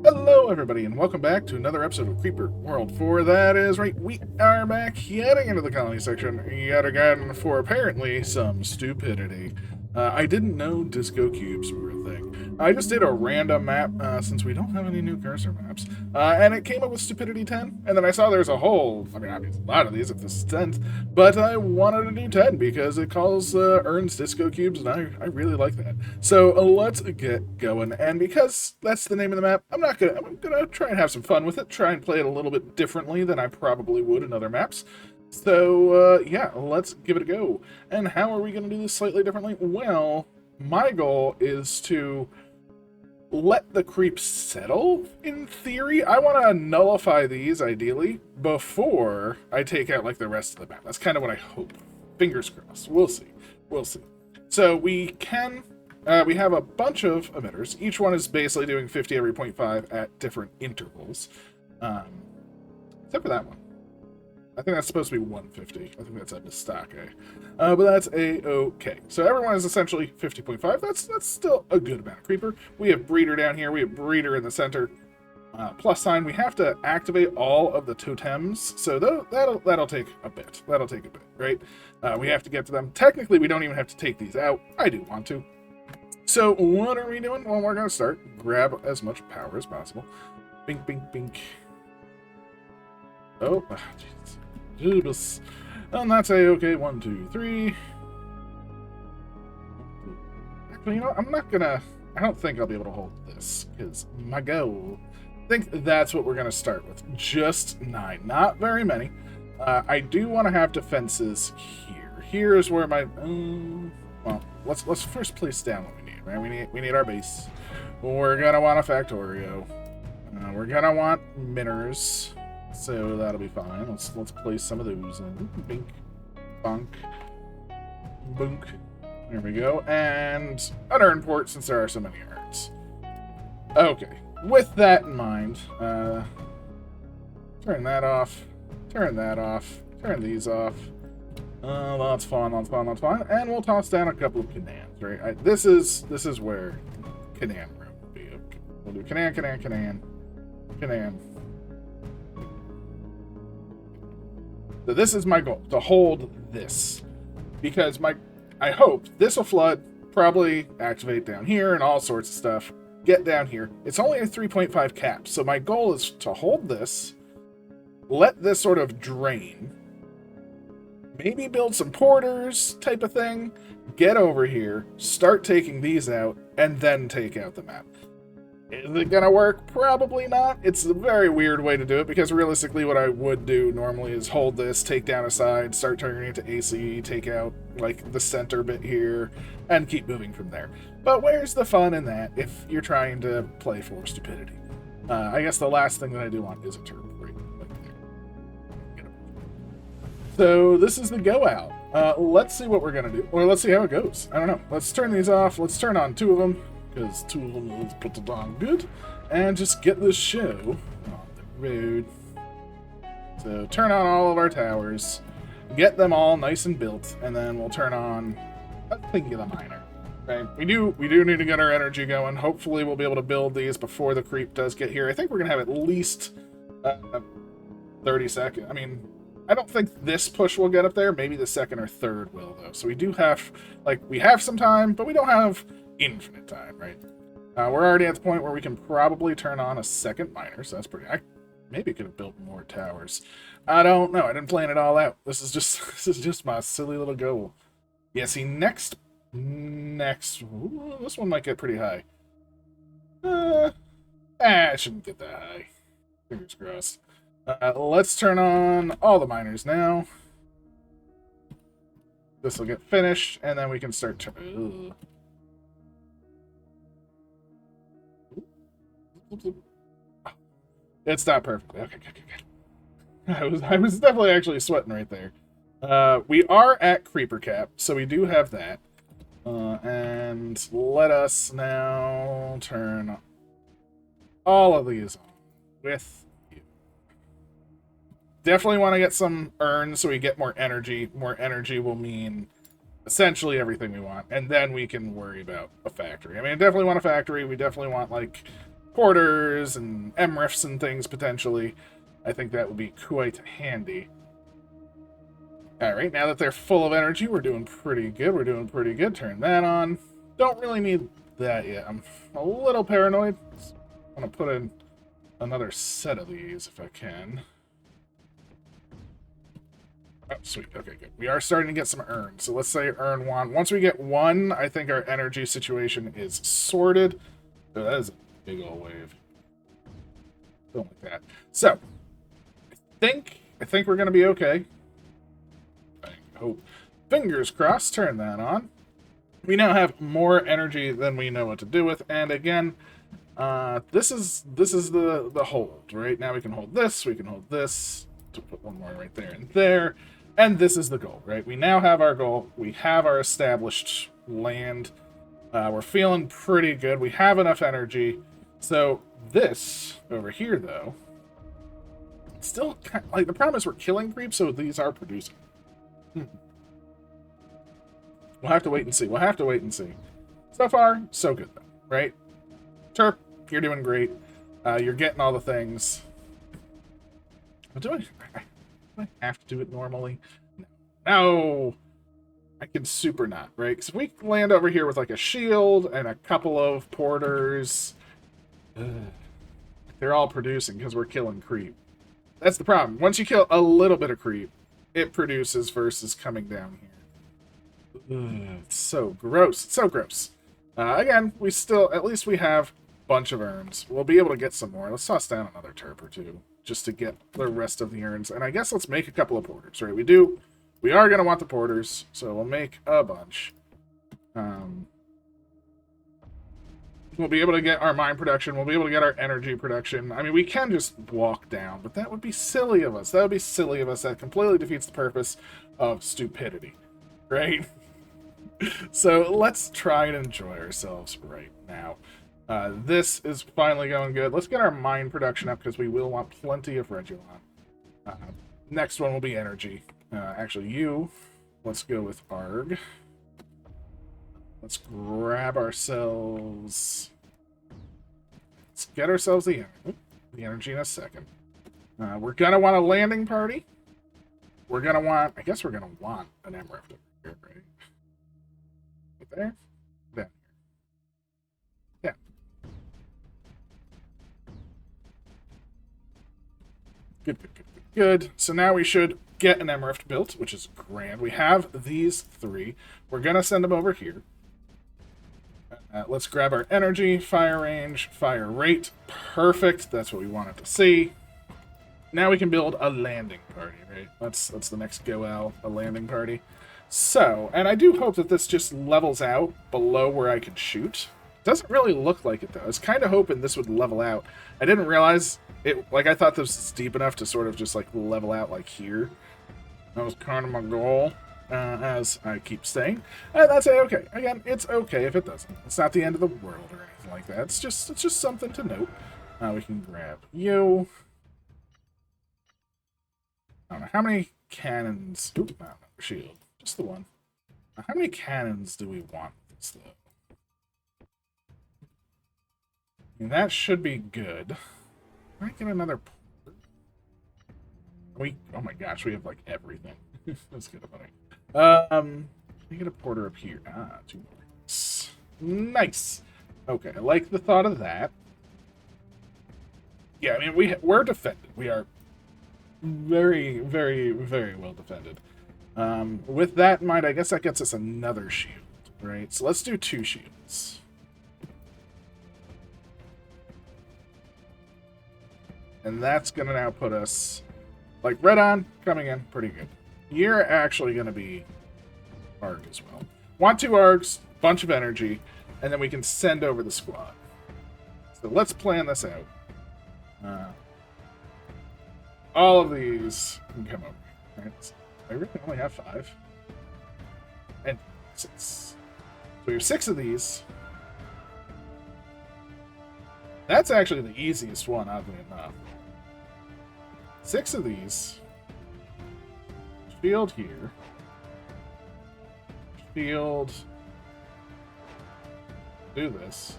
Hello, everybody, and welcome back to another episode of Creeper World 4. That is right, we are back yet again to the colony section, yet again for apparently some stupidity. I didn't know disco cubes were a thing. I just did a random map, since we don't have any new cursor maps, and it came up with Stupidity 10, and then I saw there's a whole, obviously a lot of these if this is 10th, but I wanted to do 10 because it calls earns disco cubes, and I really like that. So let's get going, and because that's the name of the map, I'm gonna try and have some fun with it, try and play it a little bit differently than I probably would in other maps. So, yeah, let's give it a go. And how are we going to do this slightly differently? Well, my goal is to let the creeps settle, in theory. I want to nullify these, ideally, before I take out, like, the rest of the map. That's kind of what I hope. Fingers crossed. We'll see. We'll see. So, we have a bunch of emitters. Each one is basically doing 50 every 0.5 at different intervals. Except for that one. I think that's supposed to be 150. I think that's a mistake. But that's a-okay. So everyone is essentially 50.5. That's still a good amount of creeper. We have breeder down here. We have breeder in the center. Plus sign. We have to activate all of the totems. So that'll take a bit. That'll take a bit, right? We have to get to them. Technically, we don't even have to take these out. I do want to. So what are we doing? Well, we're going to start. Grab as much power as possible. Bink, bink, bink. Oh, jeez. Jeebus. And that's a-okay. 1, 2, 3. Actually, you know what? I don't think I'll be able to hold this, because my goal, I think that's what we're going to start with. Just 9. Not very many. I do want to have defenses here. Here is where my, well, let's first place down what we need, right? We need our base. We're going to want a Factorio. We're going to want Minners. So that'll be fine. Let's place some of those in. Bink, bonk, boonk. There we go. And an urn port, since there are so many urns. Okay. With that in mind, turn that off. Turn that off. Turn these off. That's fine. That's fine. That's fine. And we'll toss down a couple of canans, right? This is where canan room will be. Okay. We'll do canan, canan, canan, canan. So this is my goal, to hold this. Because I hope this will flood, probably activate down here and all sorts of stuff. Get down here. It's only a 3.5 cap, so my goal is to hold this, let this sort of drain, maybe build some porters type of thing, get over here, start taking these out, and then take out the map. Is it gonna work? Probably not. It's a very weird way to do it, because realistically what I would do normally is hold this, take down a side, start turning it to AC, take out like the center bit here, and keep moving from there. But where's the fun in that if you're trying to play for stupidity? I guess the last thing that I do want is a turbo right there. So this is the go out. Let's see what we're gonna do. Or let's see how it goes. I don't know. Let's turn these off. Let's turn on 2 of them. Because 2 of them is pretty darn good. And just get this show on the road. So turn on all of our towers. Get them all nice and built. And then we'll turn on a singular miner. Right? We do need to get our energy going. Hopefully we'll be able to build these before the creep does get here. I think we're going to have at least 30 seconds. I mean, I don't think this push will get up there. Maybe the second or third will, though. So we do have, we have some time, but we don't have infinite time, right? We're already at the point where we can probably turn on a second miner, so that's pretty. I maybe could have built more towers. I don't know. I didn't plan it all out. This is just my silly little goal. Yeah. See, next. Ooh, this one might get pretty high. It shouldn't get that high. Fingers crossed. Let's turn on all the miners now. This will get finished, and then we can start turning. It's not perfect. Okay, good. I was definitely actually sweating right there. We are at creeper cap, so we do have that. And let us now turn all of these on with you. Definitely want to get some urns so we get more energy. More energy will mean essentially everything we want, and then we can worry about a factory. I mean, I definitely want a factory. We definitely want, like, porters and MRIFs and things potentially. I think that would be quite handy. Alright, now that they're full of energy, we're doing pretty good. We're doing pretty good. Turn that on. Don't really need that yet. I'm a little paranoid. I'm going to put in another set of these if I can. Oh, sweet. Okay, good. We are starting to get some urns. So let's say urn 1. Once we get 1, I think our energy situation is sorted. Oh, that is a big old wave. Don't like that. So, I think we're going to be okay. I hope. Fingers crossed. Turn that on. We now have more energy than we know what to do with. And again, this is the hold, right? Now we can hold this. We can hold this. To put one more right there and there. And this is the goal, right? We now have our goal. We have our established land. We're feeling pretty good. We have enough energy. So this over here, though, still kind of, like, the problem is we're killing creeps, so these are producing. We'll have to wait and see. We'll have to wait and see. So far, so good, though, right? Terp, you're doing great. You're getting all the things. But do I have to do it normally? No! I can super not, right? Because if we land over here with like a shield and a couple of porters, they're all producing because we're killing creep. That's the problem. Once you kill a little bit of creep, it produces versus coming down here. It's so gross. It's so gross. Again, we still, at least we have a bunch of urns. We'll be able to get some more. Let's toss down another terp or two, just to get the rest of the urns. And I guess let's make a couple of porters, right? We are going to want the porters, so we'll make a bunch. We'll be able to get our mine production. We'll be able to get our energy production. I mean, we can just walk down, but that would be silly of us. That would be silly of us. That completely defeats the purpose of stupidity, right? So let's try and enjoy ourselves right now. This is finally going good. Let's get our mine production up because we will want plenty of Regulon. Next one will be energy. Actually, let's go with Arg. Let's grab ourselves. Let's get ourselves the energy in a second. We're going to want a landing party. We're going to want, I guess we're going to want an Emerald over here, right? Right there? Down here. Yeah. Good, good, good, good, good. So now we should get an Emerald built, which is grand. We have these 3. We're going to send them over here. Let's grab our energy, fire range, fire rate. Perfect. That's what we wanted to see. Now we can build a landing party, right? That's the next go-out, a landing party. So, and I do hope that this just levels out below where I can shoot. Doesn't really look like it, though. I was kind of hoping this would level out. I didn't realize it, like, I thought this was deep enough to sort of just, like, level out, like, here. That was kind of my goal, as I keep saying. And that's okay. Again, it's okay if it doesn't. It's not the end of the world or anything like that. It's just something to note. We can grab you. I don't know. How many cannons? Oop, no, shield. Just the one. How many cannons do we want with this, though? I mean, that should be good. Might get another port. Oh my gosh, we have like everything. That's kind of funny. We get a porter up here. 2 more. Nice. Okay, I like the thought of that. Yeah, I mean, we're defended. We are very, very, very well defended. With that in mind, I guess that gets us another shield, right? So let's do 2 shields. And that's going to now put us, like, red on, coming in, pretty good. You're actually going to be Arg as well. Want 2 Args, bunch of energy, and then we can send over the squad. So let's plan this out. All of these can come over. Right? So I really only have 5. And 6. So we have 6 of these. That's actually the easiest one, oddly enough. 6 of these. Field here. Field. Do this.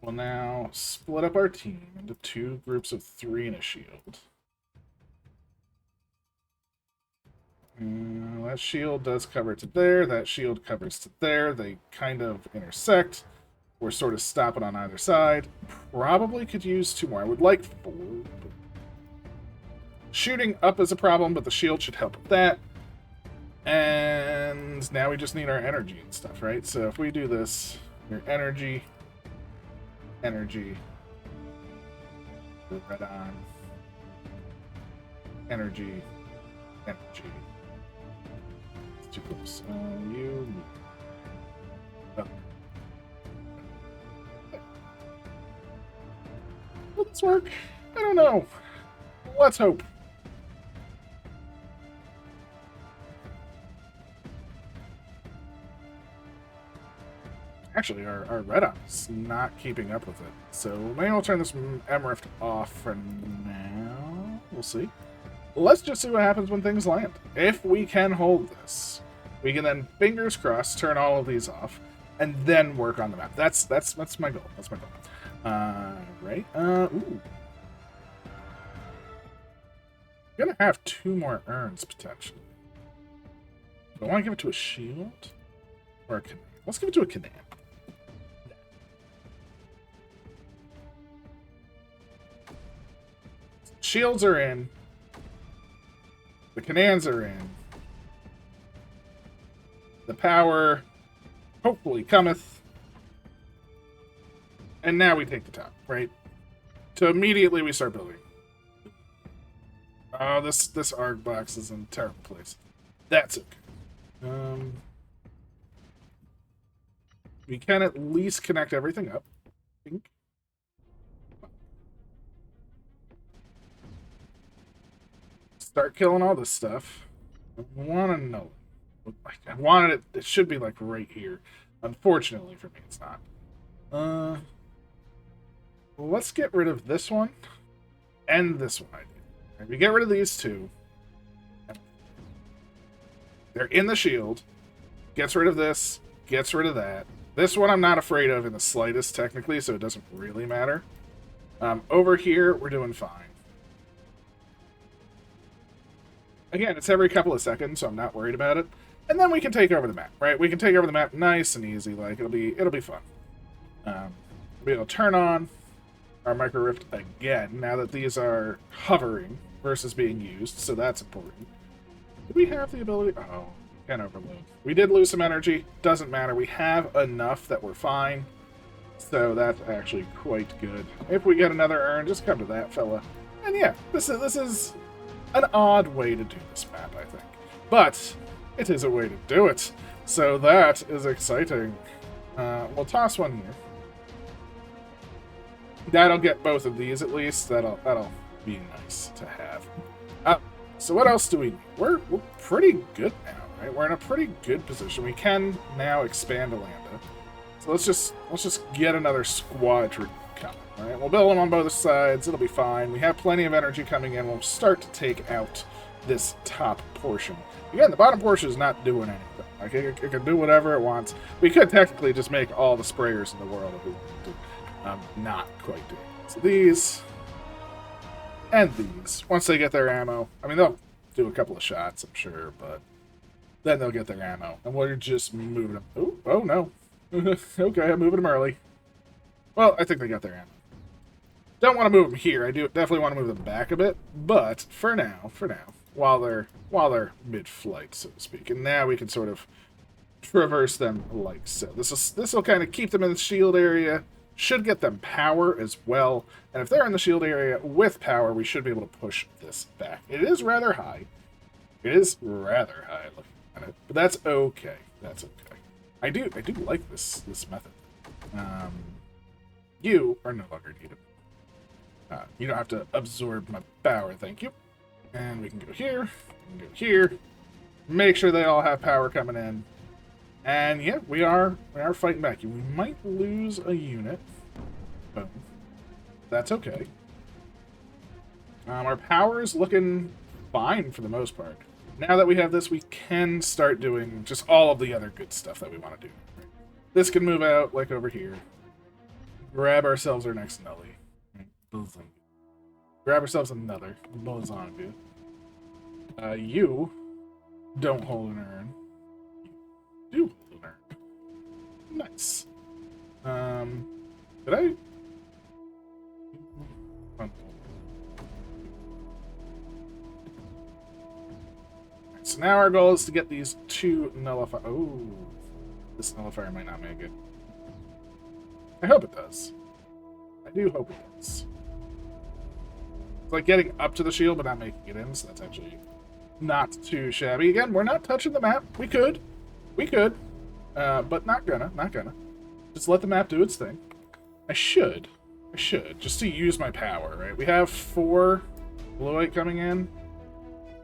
We'll now split up our team into 2 groups of 3 in a shield. That shield does cover to there. That shield covers to there. They kind of intersect. We're sort of stopping on either side. Probably could use 2 more. I would like 4. Shooting up is a problem, but the shield should help with that. And now we just need our energy and stuff, right? So if we do this, your energy, energy, red on, energy, energy. It's too close. You. Oh. Will this work? I don't know. Let's hope. Actually, our red is not keeping up with it. So maybe I'll turn this Emrift off for now. We'll see. Let's just see what happens when things land. If we can hold this, we can then, fingers crossed, turn all of these off, and then work on the map. That's my goal. That's my goal. Right. Ooh. I'm gonna have 2 more urns potentially. Do I want to give it to a shield or a Canaan? Let's give it to a Canaan. Shields are in. The Canaans are in. The power hopefully cometh. And now we take the top, right? So immediately we start building. Oh, this ARG box is in a terrible place. That's okay. We can at least connect everything up, I think. Start killing all this stuff. I want to know. I wanted it. It should be like right here. Unfortunately for me, it's not. Let's get rid of this one and this one. Right, we get rid of these 2. They're in the shield. Gets rid of this. Gets rid of that. This one I'm not afraid of in the slightest, technically, so it doesn't really matter. Over here, we're doing fine. Again, it's every couple of seconds, so I'm not worried about it. And then we can take over the map, right? We can take over the map nice and easy. Like, it'll be fun. We'll be able to turn on our micro rift again, now that these are hovering versus being used, so that's important. Do we have the ability? Oh, can overload. We did lose some energy. Doesn't matter. We have enough that we're fine. So that's actually quite good. If we get another urn, just come to that fella. And yeah, this is an odd way to do this map, I think. But it is a way to do it. So that is exciting. We'll toss one here. That'll get both of these at least. That'll be nice to have. So what else do we need? We're pretty good now, right? We're in a pretty good position. We can now expand Alanda. So let's just get another squadron coming. All right, we'll build them on both sides. It'll be fine. We have plenty of energy coming in. We'll start to take out this top portion. Again, the bottom portion is not doing anything. Like it can do whatever it wants. We could technically just make all the sprayers in the world if we wanted to. Not quite doing it. So these and these. Once they get their ammo, I mean, they'll do a couple of shots, I'm sure, but then they'll get their ammo, and we're just moving them. Ooh, oh no. Okay, I'm moving them early. Well, I think they got their ammo. Don't want to move them here. I do definitely want to move them back a bit, but for now, while they're mid-flight, so to speak, and now we can sort of traverse them like so. This will kind of keep them in the shield area. Should get them power as well, and if they're in the shield area with power, we should be able to push this back. It is rather high. It is rather high looking at it, but that's okay. That's okay. I do like this method. You are no longer needed. You don't have to absorb my power, thank you. And we can go here, we can go here. Make sure they all have power coming in. And yeah, we are fighting back. We might lose a unit. Boom. That's okay. Our power is looking fine for the most part. Now that we have this, we can start doing just all of the other good stuff that we want to do. This can move out, like over here. grab ourselves our next Nully. Grab ourselves another Bozongu. You don't hold an urn. You do hold an urn. Nice. Did I? So now our goal is to get these two nullifiers. Oh, this nullifier might not make it. I hope it does. I do hope it does. It's like getting up to the shield but not making it in, so that's actually not too shabby. Again, we're not touching the map. We could. But not gonna. Just let the map do its thing. I should, just to use my power, right? We have 4 blue light coming in,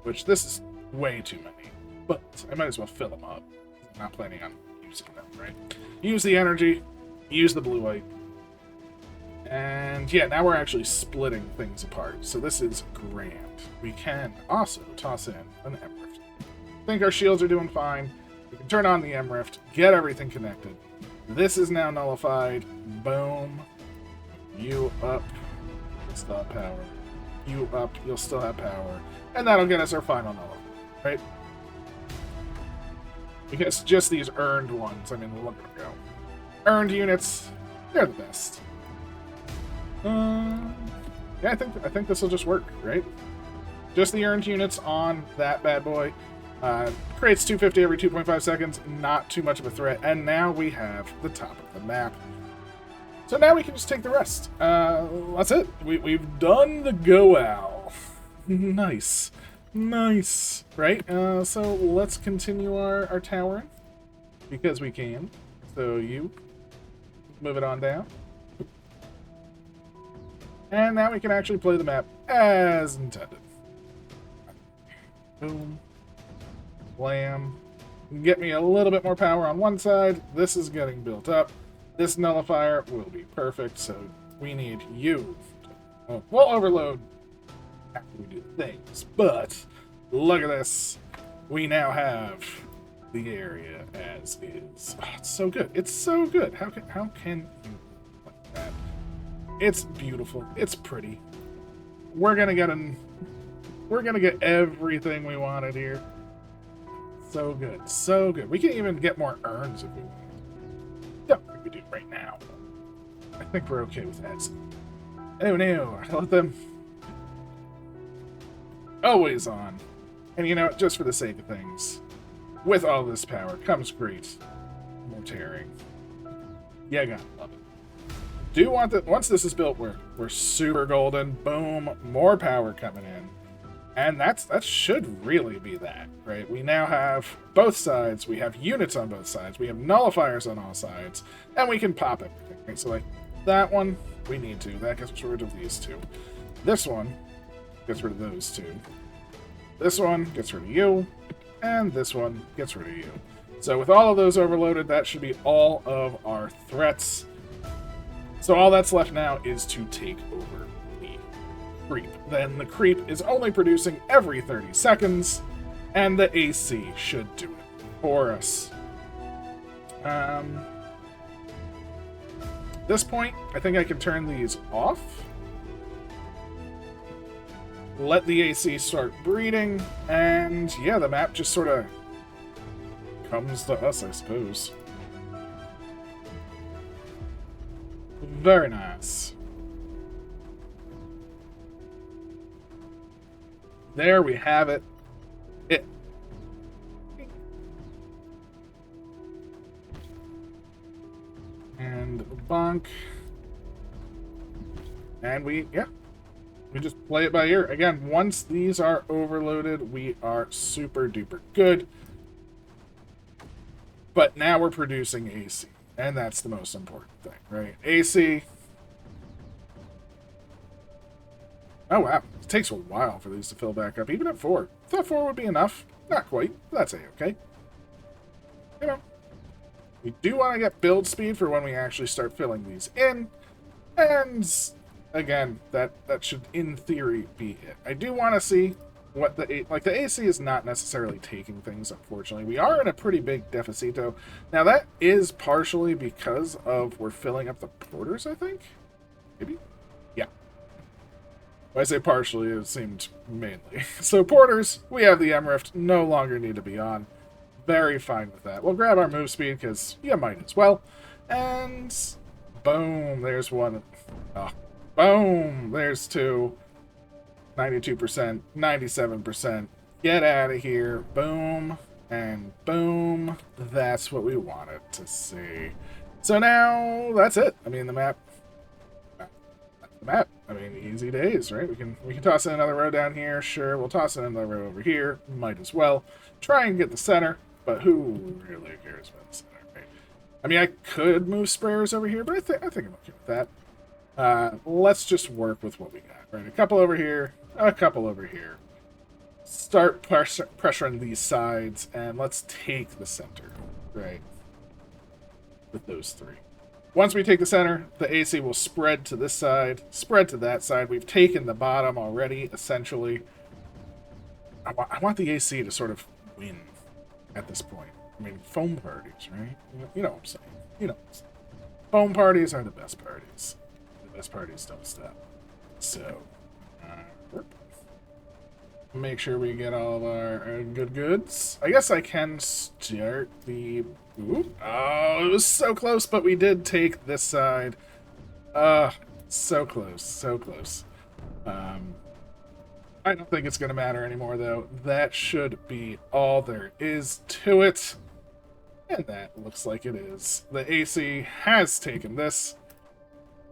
which this is way too many, but I might as well fill them up. I'm not planning on using them, right? Use the energy, use the blue light, and yeah, now we're actually splitting things apart, so this is grand. We can also toss in an M-Rift. I think our shields are doing fine. We can turn on the M-Rift, get everything connected. This is now nullified. Boom. You up. You'll still have power. You up. You'll still have power. And that'll get us our final nullifier, right? Because just these earned ones, I mean, look at them go. Earned units, they're the best. Yeah, I think this will just work, right? Just the earned units on that bad boy. Creates 250 every 2.5 seconds, not too much of a threat, and now we have the top of the map. So now we can just take the rest. That's it. We've done the go owl. Nice. Right? So let's continue our towering, because we can. So you move it on down. And now we can actually play the map as intended. Boom. Blam. Get me a little bit more power on one side. This is getting built up. This nullifier will be perfect, so we need you. We'll overload after we do things, but look at this. We now have the area as is. Oh, it's so good. It's so good. How can you like that? It's beautiful. It's pretty. We're gonna get everything we wanted here. So good. We can even get more urns if we want. Don't think we do right now. I think we're okay with that. Oh no, let them always on. And you know, just for the sake of things, with all this power comes great more tearing. Yeah, I gotta love it. Do want that once this is built, we're super golden. Boom, more power coming in. And that should really be that, right? We now have both sides. We have units on both sides. We have nullifiers on all sides. And we can pop everything, right? So like that one, we need to. That gets rid of these two. This one gets rid of those two. This one gets rid of you. And this one gets rid of you. So with all of those overloaded, that should be all of our threats. So all that's left now is to take over creep. Then the creep is only producing every 30 seconds, and the AC should do it for us. This point, I think I can turn these off. Let the AC start breeding, and yeah, the map just sort of comes to us, I suppose. Very nice. There we have it. And bonk. And we just play it by ear. Again, once these are overloaded, we are super duper good. But now we're producing AC. And that's the most important thing, right? AC. Oh, wow. It takes a while for these to fill back up, even at 4. I thought 4 would be enough. Not quite. That's A-okay. You know, we do want to get build speed for when we actually start filling these in. And, again, that should, in theory, be it. I do want to see what the AC is not necessarily taking things, unfortunately. We are in a pretty big deficito. Now that is partially because of we're filling up the porters, I think? Maybe? Yeah. When I say partially, it seemed mainly. So porters, we have the MRIFT, no longer need to be on. Very fine with that. We'll grab our move speed, because you might as well. And boom, there's one. Oh, boom, there's two. 92%, 97%. Get out of here. Boom, and boom. That's what we wanted to see. So now, that's it. I mean, the map. I mean, easy days, right? We can toss in another row down here. Sure, we'll toss in another row over here. Might as well. Try and get the center, but who really cares about the center, right? I mean, I could move sprayers over here, but I think I'm okay with that. Let's just work with what we got, right? A couple over here, a couple over here. Start pressuring these sides, and let's take the center, right? With those three. Once we take the center, the AC will spread to this side, spread to that side. We've taken the bottom already, essentially. I want the AC to sort of win at this point. I mean, foam parties, right? You know what I'm saying. You know what I'm saying. Foam parties are the best parties. The best parties don't stop. So, make sure we get all of our good goods. I guess I can start the... Ooh. Oh, it was so close, but we did take this side. So close, so close. I don't think it's going to matter anymore, though. That should be all there is to it. And that looks like it is. The AC has taken this.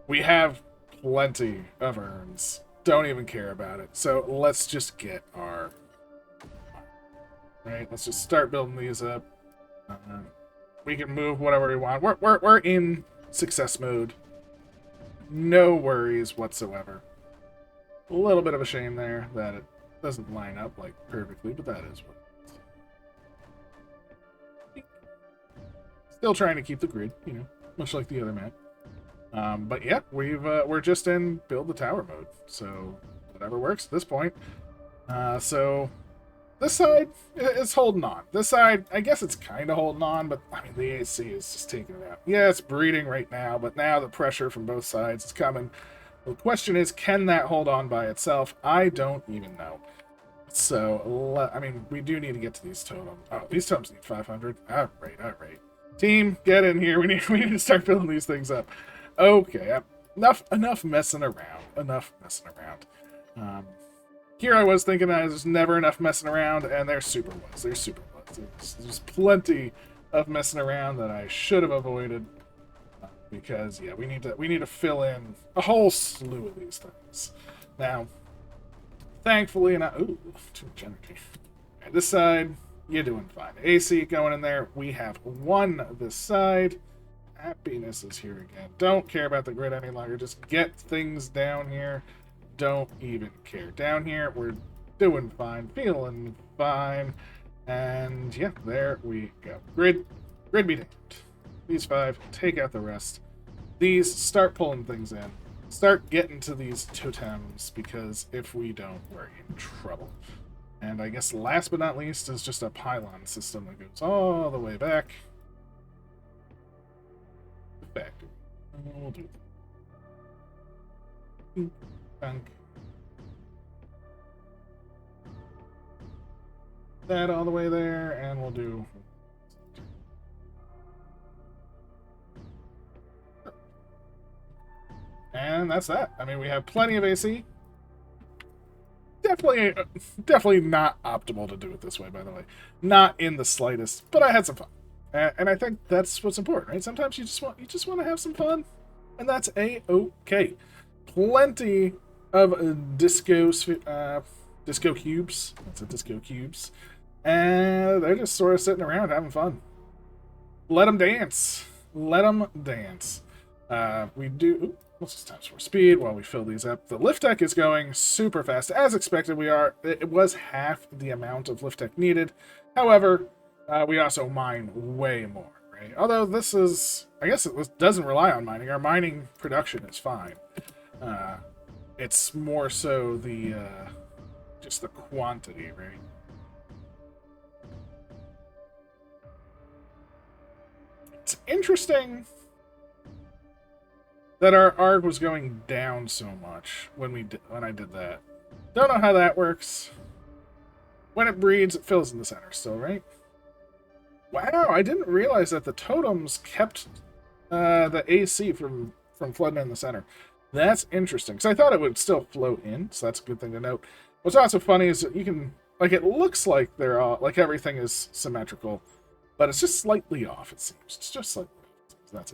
We have plenty of urns. Don't even care about it. So let's just get our... Right, let's just start building these up. We can move whatever we want. We're in success mode. No worries whatsoever. A little bit of a shame there that it doesn't line up like perfectly, but that is what it is. Still trying to keep the grid, you know, much like the other map. But yeah, we're just in build the tower mode, so whatever works at this point. So this side is holding on. This side, I guess it's kind of holding on, but I mean the AC is just taking it out. Yeah, it's breeding right now, but now the pressure from both sides is coming. The question is, can that hold on by itself? I don't even know. So, I mean, we do need to get to these totems. Oh, these totems need 500. All right. Team, get in here. We need to start building these things up. Okay, enough messing around. Here I was thinking that there's never enough messing around, and there super was. There's plenty of messing around that I should have avoided. Because yeah, we need to fill in a whole slew of these things. Now, thankfully, ooh, too much energy. Okay, this side, you're doing fine. AC going in there. We have one this side. Happiness is here again. Don't care about the grid any longer. Just get things down here. Don't even care. Down here, we're doing fine, feeling fine, and yeah, there we go. Grid be damned. These 5, take out the rest. These, start pulling things in. Start getting to these totems, because if we don't, we're in trouble. And I guess last but not least is just a pylon system that goes all the way back. The factory. And we'll do that. Bunk. That all the way there, and we'll do... And that's that. I mean, we have plenty of AC. Definitely not optimal to do it this way, by the way. Not in the slightest, but I had some fun. And I think that's what's important, right? Sometimes you just want to have some fun, and that's A-okay. Plenty of disco cubes. That's a disco cubes. And they're just sort of sitting around having fun. Let them dance. Let them dance. We do... Let's just times 4 speed while we fill these up. The lift deck is going super fast. As expected, it was half the amount of lift deck needed. However, we also mine way more, right? Although this is... I guess it doesn't rely on mining. Our mining production is fine. It's more so the... just the quantity, right? It's interesting that our arc was going down so much when I did that. Don't know how that works. When it breeds, it fills in the center still, right? Wow, I didn't realize that the totems kept the AC from flooding in the center. That's interesting, because I thought it would still float in, so that's a good thing to note. What's also funny is that you can, like, it looks like they're all, like, everything is symmetrical, but it's just slightly off, it seems. It's just slightly off. That's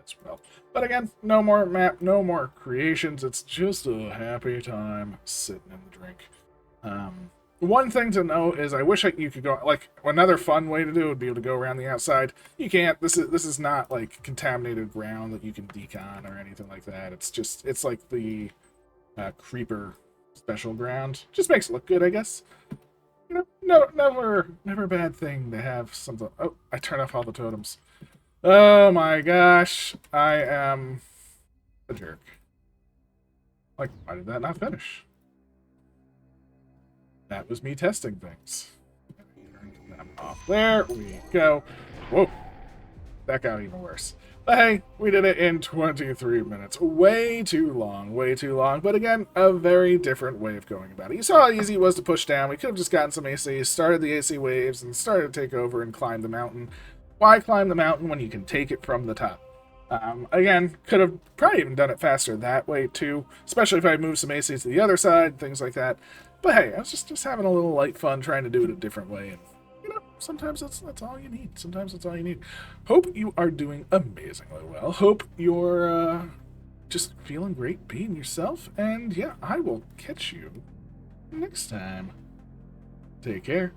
as well. But again, no more map, no more creations. It's just a happy time sitting in the drink. One thing to note is I wish you could go, like, another fun way to do it would be able to go around the outside. You can't. This is not like contaminated ground that you can decon or anything like that. It's like the creeper special ground. Just makes it look good, I guess. You know, never a bad thing to have something. Oh, I turned off all the totems. Oh my gosh, I am a jerk. Like, why did that not finish? That was me testing things. Turn them off. There we go. Whoa. That got even worse. But hey, we did it in 23 minutes. Way too long, but again, a very different way of going about it. You saw how easy it was to push down. We could have just gotten some AC, started the AC waves, and started to take over and climb the mountain. Why climb the mountain when you can take it from the top? Again, could have probably even done it faster that way too, especially if I moved some ACs to the other side, things like that. But hey, I was just having a little light fun trying to do it a different way, and you know, sometimes that's all you need. Sometimes that's all you need. Hope you are doing amazingly well. Hope you're just feeling great being yourself, and yeah, I will catch you next time. Take care.